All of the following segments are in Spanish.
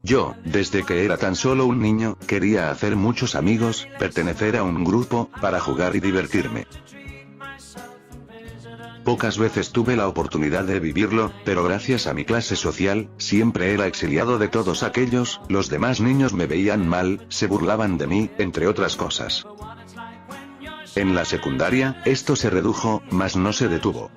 Yo, desde que era tan solo un niño, quería hacer muchos amigos, pertenecer a un grupo, para jugar y divertirme. Pocas veces tuve la oportunidad de vivirlo, pero gracias a mi clase social, siempre era exiliado de todos aquellos, los demás niños me veían mal, se burlaban de mí, entre otras cosas. En la secundaria, esto se redujo, mas no se detuvo.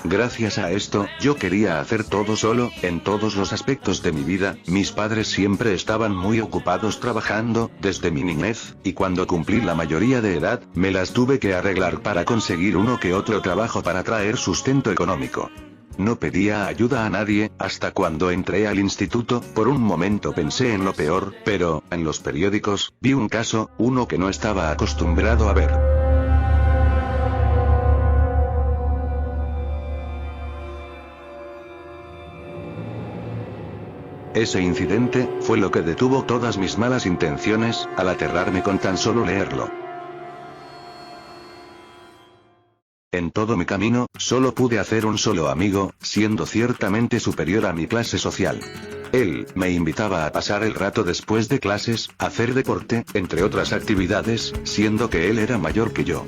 Gracias a esto, yo quería hacer todo solo, en todos los aspectos de mi vida, mis padres siempre estaban muy ocupados trabajando, desde mi niñez, y cuando cumplí la mayoría de edad, me las tuve que arreglar para conseguir uno que otro trabajo para traer sustento económico. No pedía ayuda a nadie, hasta cuando entré al instituto, por un momento pensé en lo peor, pero, en los periódicos, vi un caso, uno que no estaba acostumbrado a ver. Ese incidente, fue lo que detuvo todas mis malas intenciones, al aterrarme con tan solo leerlo. En todo mi camino, solo pude hacer un solo amigo, siendo ciertamente superior a mi clase social. Él, me invitaba a pasar el rato después de clases, a hacer deporte, entre otras actividades, siendo que él era mayor que yo.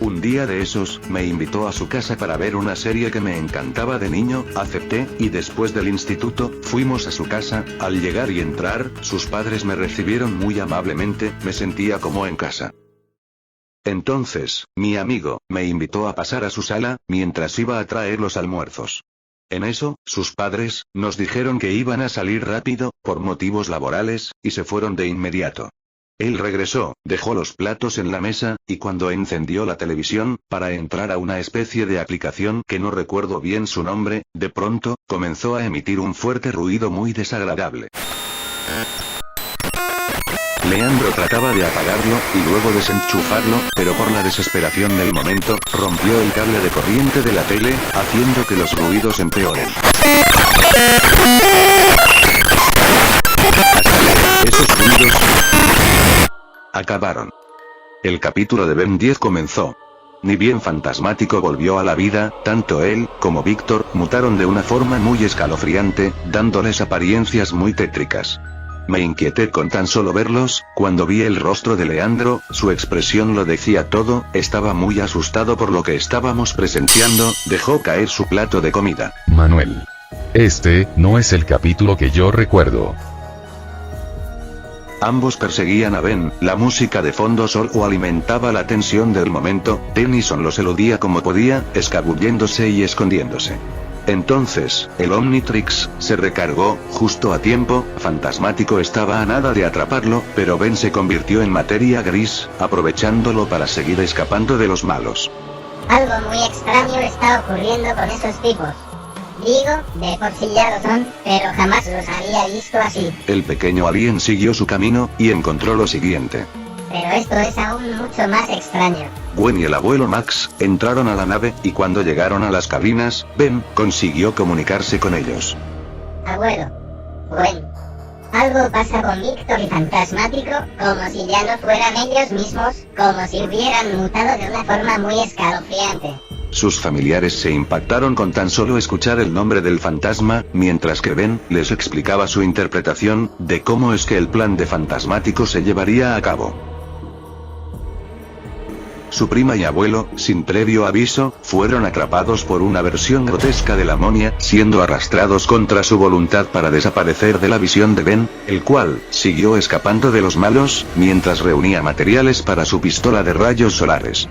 Un día de esos, me invitó a su casa para ver una serie que me encantaba de niño, acepté, y después del instituto, fuimos a su casa. Al llegar y entrar, sus padres me recibieron muy amablemente, me sentía como en casa. Entonces, mi amigo, me invitó a pasar a su sala, mientras iba a traer los almuerzos. En eso, sus padres, nos dijeron que iban a salir rápido, por motivos laborales, y se fueron de inmediato. Él regresó, dejó los platos en la mesa, y cuando encendió la televisión, para entrar a una especie de aplicación que no recuerdo bien su nombre, de pronto, comenzó a emitir un fuerte ruido muy desagradable. Leandro trataba de apagarlo, y luego desenchufarlo, pero por la desesperación del momento, rompió el cable de corriente de la tele, haciendo que los ruidos empeoren. Esos ruidos acabaron. El capítulo de Ben 10 comenzó. Ni bien Fantasmático volvió a la vida, tanto él, como Víctor, mutaron de una forma muy escalofriante, dándoles apariencias muy tétricas. Me inquieté con tan solo verlos, cuando vi el rostro de Leandro, su expresión lo decía todo, estaba muy asustado por lo que estábamos presenciando, dejó caer su plato de comida. Manuel. Este, no es el capítulo que yo recuerdo. Ambos perseguían a Ben, la música de fondo solo alimentaba la tensión del momento, Tennyson los eludía como podía, escabulléndose y escondiéndose. Entonces, el Omnitrix se recargó, justo a tiempo. Fantasmático estaba a nada de atraparlo, pero Ben se convirtió en materia gris, aprovechándolo para seguir escapando de los malos. Algo muy extraño está ocurriendo con esos tipos. Digo, de por sí ya lo son, pero jamás los había visto así. El pequeño alien siguió su camino, y encontró lo siguiente. Pero esto es aún mucho más extraño. Gwen y el abuelo Max entraron a la nave, y cuando llegaron a las cabinas, Ben consiguió comunicarse con ellos. Abuelo. Gwen. Algo pasa con Víctor y Fantasmático, como si ya no fueran ellos mismos, como si hubieran mutado de una forma muy escalofriante. Sus familiares se impactaron con tan solo escuchar el nombre del fantasma, mientras que Ben les explicaba su interpretación, de cómo es que el plan de Fantasmático se llevaría a cabo. Su prima y abuelo, sin previo aviso, fueron atrapados por una versión grotesca de la momia, siendo arrastrados contra su voluntad para desaparecer de la visión de Ben, el cual siguió escapando de los malos, mientras reunía materiales para su pistola de rayos solares.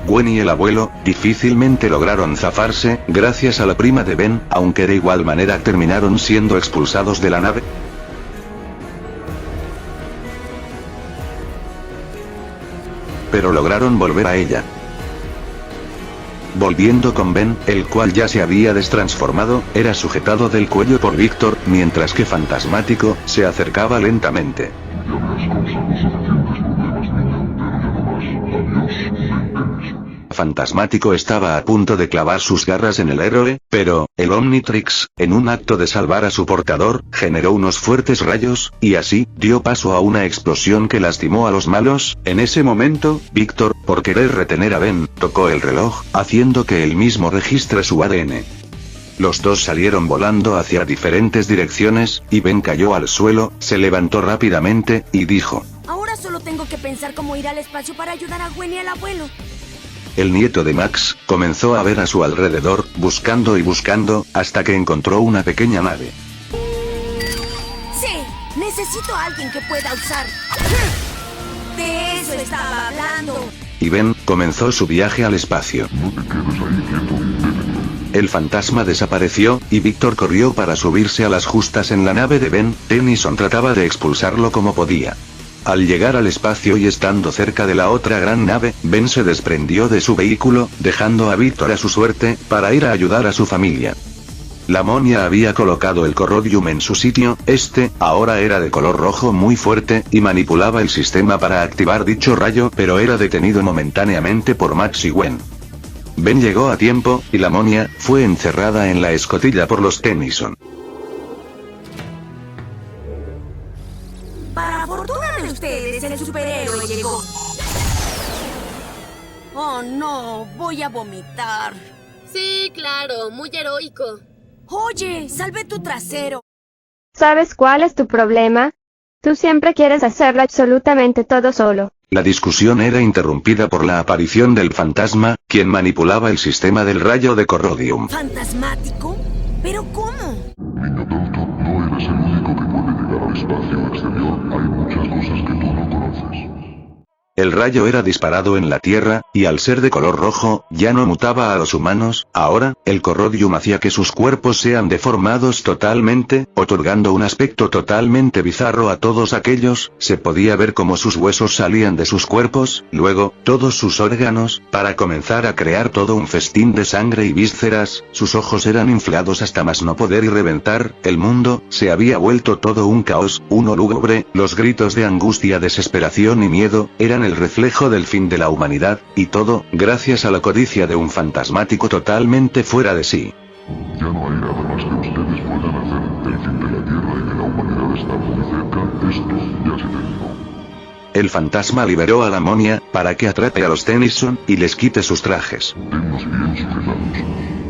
Gwen y el abuelo, difícilmente lograron zafarse, gracias a la prima de Ben, aunque de igual manera terminaron siendo expulsados de la nave. Pero lograron volver a ella. Volviendo con Ben, el cual ya se había destransformado, era sujetado del cuello por Víctor, mientras que Fantasmático se acercaba lentamente. Fantasmático estaba a punto de clavar sus garras en el héroe, pero, el Omnitrix, en un acto de salvar a su portador, generó unos fuertes rayos, y así, dio paso a una explosión que lastimó a los malos. En ese momento, Víctor, por querer retener a Ben, tocó el reloj, haciendo que él mismo registre su ADN. Los dos salieron volando hacia diferentes direcciones, y Ben cayó al suelo, se levantó rápidamente, y dijo: Ahora solo tengo que pensar cómo ir al espacio para ayudar a Gwen y al abuelo. El nieto de Max, comenzó a ver a su alrededor, buscando y buscando, hasta que encontró una pequeña nave. Sí, necesito a alguien que pueda usar. De eso estaba hablando. Y Ben, comenzó su viaje al espacio. No te quedes ahí quieto, vete. El fantasma desapareció, y Víctor corrió para subirse a las justas en la nave de Ben. Tennyson trataba de expulsarlo como podía. Al llegar al espacio y estando cerca de la otra gran nave, Ben se desprendió de su vehículo, dejando a Víctor a su suerte, para ir a ayudar a su familia. La momia había colocado el corrodium en su sitio, ahora era de color rojo muy fuerte, y manipulaba el sistema para activar dicho rayo, pero era detenido momentáneamente por Max y Gwen. Ben llegó a tiempo, y la momia, fue encerrada en la escotilla por los Tennyson. Para fortuna de ustedes, el superhéroe llegó. Oh no, voy a vomitar. Sí, claro, muy heroico. Oye, salvé tu trasero. ¿Sabes cuál es tu problema? Tú siempre quieres hacerlo absolutamente todo solo. La discusión era interrumpida por la aparición del fantasma, quien manipulaba el sistema del rayo de corrodium. ¿Fantasmático? ¿Pero cómo? Niño tonto, no eres el único que puede llegar al espacio exterior. Hay muchas cosas que tú no conoces. El rayo era disparado en la Tierra, y al ser de color rojo, ya no mutaba a los humanos. Ahora, el corrodium hacía que sus cuerpos sean deformados totalmente, otorgando un aspecto totalmente bizarro a todos aquellos. Se podía ver cómo sus huesos salían de sus cuerpos, luego, todos sus órganos, para comenzar a crear todo un festín de sangre y vísceras. Sus ojos eran inflados hasta más no poder y reventar. El mundo, se había vuelto todo un caos, uno lúgubre. Los gritos de angustia, desesperación y miedo, eran el reflejo del fin de la humanidad, y todo, gracias a la codicia de un fantasmático totalmente fuera de sí. Ya no hay nada más que ustedes puedan hacer. El fin de la Tierra y de la humanidad está muy cerca. Esto ya se terminó. El fantasma liberó a la momia, para que atrape a los Tennyson, y les quite sus trajes. Tennos bien sujetados.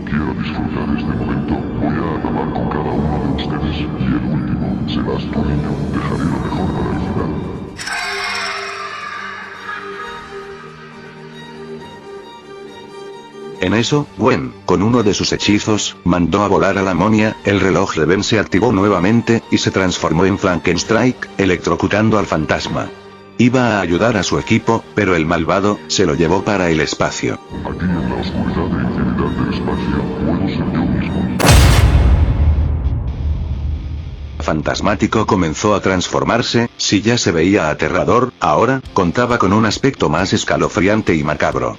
Quiero disfrutar este momento. Voy a acabar con cada uno de ustedes, y el último serás tu niño. Dejaré lo mejor para el final. En eso, Gwen, con uno de sus hechizos, mandó a volar a la momia. El reloj de Ben se activó nuevamente, y se transformó en Frankenstrike, electrocutando al fantasma. Iba a ayudar a su equipo, pero el malvado, se lo llevó para el espacio. Aquí en la oscuridad e infinidad del espacio, puedo ser yo mismo. Fantasmático comenzó a transformarse. Si ya se veía aterrador, ahora, contaba con un aspecto más escalofriante y macabro.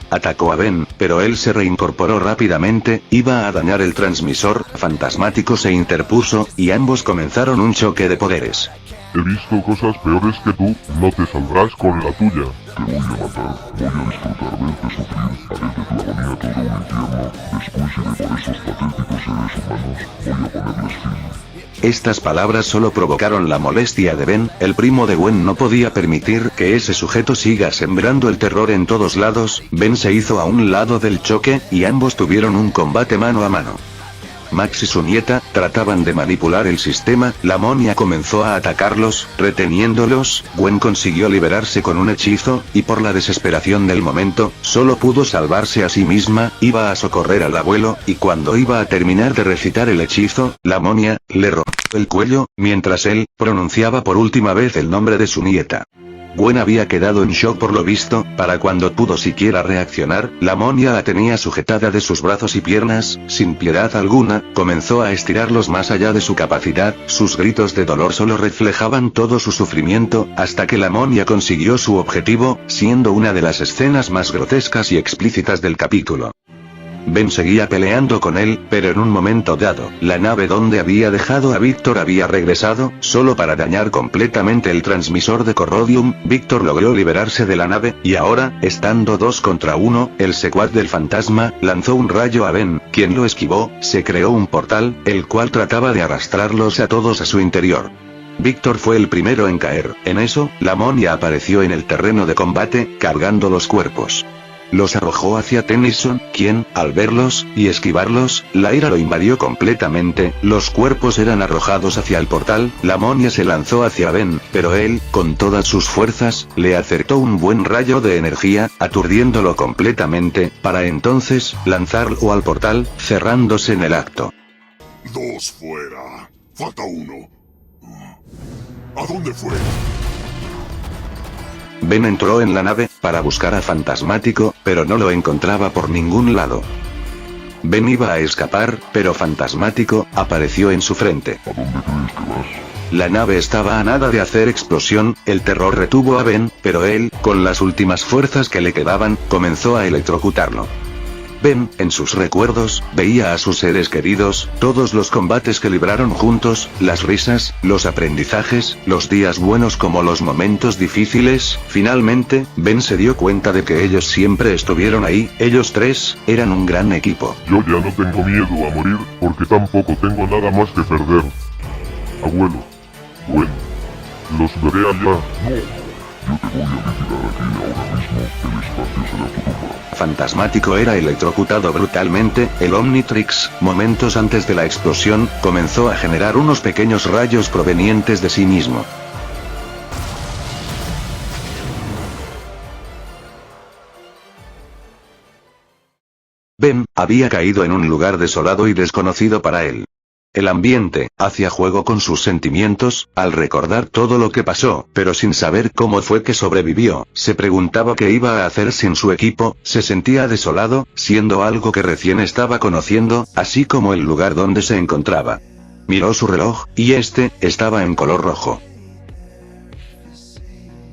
Atacó a Ben, pero él se reincorporó rápidamente. Iba a dañar el transmisor. Fantasmático se interpuso, y ambos comenzaron un choque de poderes. He visto cosas peores que tú, no te saldrás con la tuya. Te voy a matar, voy a disfrutar verte sufrir, haré de tu agonía todo un infierno. Después iré por esos patéticos seres humanos, voy a ponerles fin. Estas palabras solo provocaron la molestia de Ben. El primo de Gwen no podía permitir que ese sujeto siga sembrando el terror en todos lados. Ben se hizo a un lado del choque, y ambos tuvieron un combate mano a mano. Max y su nieta trataban de manipular el sistema. La momia comenzó a atacarlos, reteniéndolos. Gwen consiguió liberarse con un hechizo, y por la desesperación del momento, solo pudo salvarse a sí misma. Iba a socorrer al abuelo, y cuando iba a terminar de recitar el hechizo, la momia le rompió el cuello, mientras él pronunciaba por última vez el nombre de su nieta. Gwen había quedado en shock por lo visto. Para cuando pudo siquiera reaccionar, la momia la tenía sujetada de sus brazos y piernas. Sin piedad alguna, comenzó a estirarlos más allá de su capacidad. Sus gritos de dolor solo reflejaban todo su sufrimiento, hasta que la momia consiguió su objetivo, siendo una de las escenas más grotescas y explícitas del capítulo. Ben seguía peleando con él, pero en un momento dado, la nave donde había dejado a Víctor había regresado, solo para dañar completamente el transmisor de Corrodium. Víctor logró liberarse de la nave, y ahora, estando 2 contra 1, el secuaz del fantasma, lanzó un rayo a Ben, quien lo esquivó, se creó un portal, el cual trataba de arrastrarlos a todos a su interior. Víctor fue el primero en caer, en eso, la momia apareció en el terreno de combate, cargando los cuerpos. Los arrojó hacia Tennyson, quien, al verlos, y esquivarlos, la ira lo invadió completamente, los cuerpos eran arrojados hacia el portal, la momia se lanzó hacia Ben, pero él, con todas sus fuerzas, le acertó un buen rayo de energía, aturdiéndolo completamente, para entonces, lanzarlo al portal, cerrándose en el acto. 2 fuera. Falta 1. ¿A dónde fue? Ben entró en la nave, para buscar a Fantasmático, pero no lo encontraba por ningún lado. Ben iba a escapar, pero Fantasmático apareció en su frente. ¿A dónde crees que vas? La nave estaba a nada de hacer explosión, el terror retuvo a Ben, pero él, con las últimas fuerzas que le quedaban, comenzó a electrocutarlo. Ben, en sus recuerdos, veía a sus seres queridos, todos los combates que libraron juntos, las risas, los aprendizajes, los días buenos como los momentos difíciles. Finalmente, Ben se dio cuenta de que ellos siempre estuvieron ahí, ellos 3, eran un gran equipo. Yo ya no tengo miedo a morir, porque tampoco tengo nada más que perder. Abuelo. Bueno. Los veré allá. No. Yo te voy a retirar aquí ahora mismo. El espacio será tu tumba. Fantasmático era electrocutado brutalmente, el Omnitrix, momentos antes de la explosión, comenzó a generar unos pequeños rayos provenientes de sí mismo. Ben había caído en un lugar desolado y desconocido para él. El ambiente hacía juego con sus sentimientos, al recordar todo lo que pasó, pero sin saber cómo fue que sobrevivió, se preguntaba qué iba a hacer sin su equipo, se sentía desolado, siendo algo que recién estaba conociendo, así como el lugar donde se encontraba. Miró su reloj, y este estaba en color rojo.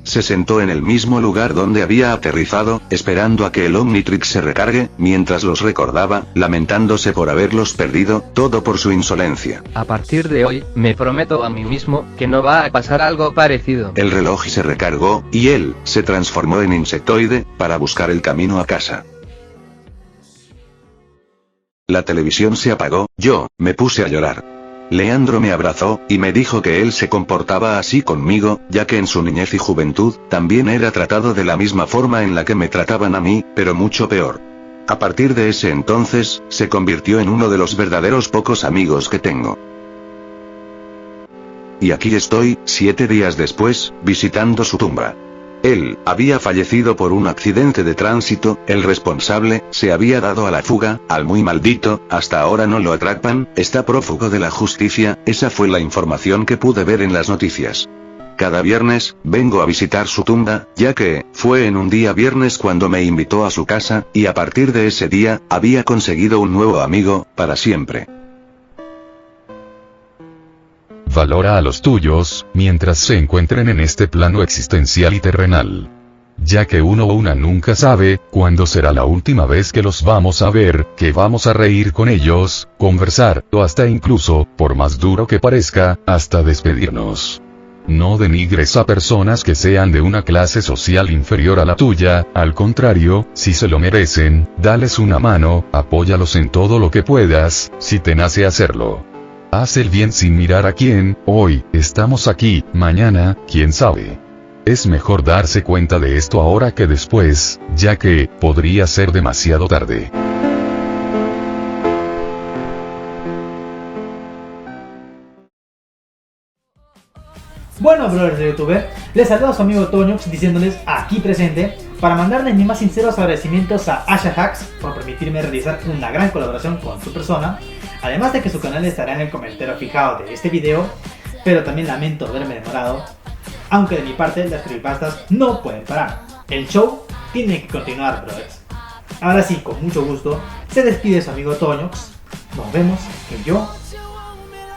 Se sentó en el mismo lugar donde había aterrizado, esperando a que el Omnitrix se recargue, mientras los recordaba, lamentándose por haberlos perdido, todo por su insolencia. A partir de hoy, me prometo a mí mismo, que no va a pasar algo parecido. El reloj se recargó, y él, se transformó en insectoide, para buscar el camino a casa. La televisión se apagó, yo, me puse a llorar. Leandro me abrazó, y me dijo que él se comportaba así conmigo, ya que en su niñez y juventud, también era tratado de la misma forma en la que me trataban a mí, pero mucho peor. A partir de ese entonces, se convirtió en uno de los verdaderos pocos amigos que tengo. Y aquí estoy, 7 días después, visitando su tumba. Él había fallecido por un accidente de tránsito, el responsable se había dado a la fuga, al muy maldito, hasta ahora no lo atrapan, está prófugo de la justicia, esa fue la información que pude ver en las noticias. Cada viernes, vengo a visitar su tumba, ya que, fue en un día viernes cuando me invitó a su casa, y a partir de ese día, había conseguido un nuevo amigo, para siempre. Valora a los tuyos, mientras se encuentren en este plano existencial y terrenal. Ya que uno o una nunca sabe, cuándo será la última vez que los vamos a ver, que vamos a reír con ellos, conversar, o hasta incluso, por más duro que parezca, hasta despedirnos. No denigres a personas que sean de una clase social inferior a la tuya, al contrario, si se lo merecen, dales una mano, apóyalos en todo lo que puedas, si te nace hacerlo. Haz el bien sin mirar a quién, hoy, estamos aquí, mañana, quién sabe. Es mejor darse cuenta de esto ahora que después, ya que, podría ser demasiado tarde. Bueno, brothers de YouTube, les saludo a su amigo Toñox diciéndoles aquí presente para mandarles mis más sinceros agradecimientos a Asha Hacks por permitirme realizar una gran colaboración con su persona, además de que su canal estará en el comentario fijado de este video, pero también lamento haberme demorado, aunque de mi parte las creepypastas no pueden parar. El show tiene que continuar, brothers. Ahora sí, con mucho gusto, se despide su amigo Toñox. Nos vemos, que yo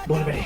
volveré.